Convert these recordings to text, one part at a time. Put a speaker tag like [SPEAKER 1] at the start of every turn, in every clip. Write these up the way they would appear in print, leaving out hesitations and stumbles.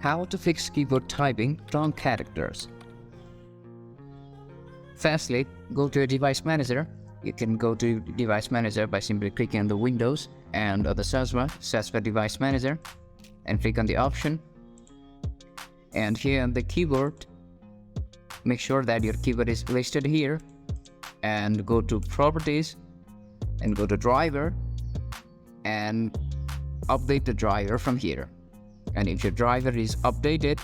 [SPEAKER 1] How to fix keyboard typing wrong characters. Firstly, go to a device manager. You can go to device manager by simply clicking on the Windows and on the search bar, search for device manager and click on the option. And here on the keyboard, make sure that your keyboard is listed here and go to properties and go to driver and update the driver from here. And if your driver is updated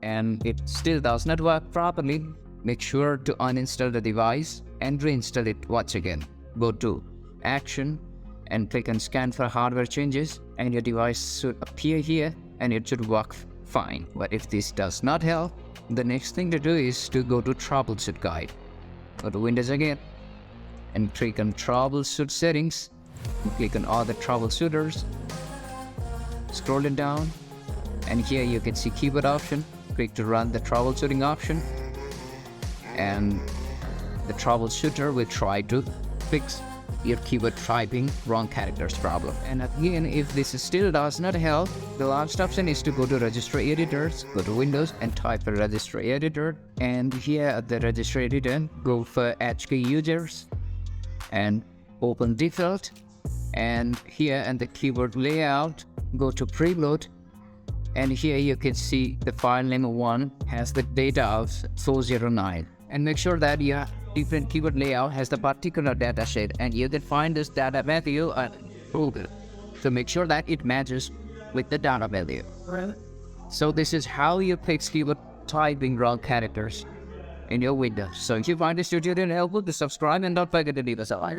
[SPEAKER 1] and it still does not work properly, make sure to uninstall the device and reinstall it once again. Go to Action and click on Scan for hardware changes and your device should appear here and it should work fine. But if this does not help, the next thing to do is to go to Troubleshoot guide. Go to Windows again and click on Troubleshoot settings and click on all the troubleshooters. Scroll it down and here you can see keyboard option. Click to run the troubleshooting option and the troubleshooter will try to fix your keyboard typing wrong characters problem. And again, if this still does not help, the last option is to go to registry editors, go to Windows and type a registry editor, and here at the registry editor go for HK users and open default, and here in the keyboard layout go to preload, and here you can see the file name 1 has the data of 409, and make sure that your different keyboard layout has the particular data set, and you can find this data value on Google. So make sure that it matches with the data value. So this is how you fix keyboard typing wrong characters in your Windows. So if you find this tutorial helpful, to subscribe and don't forget to leave us a like.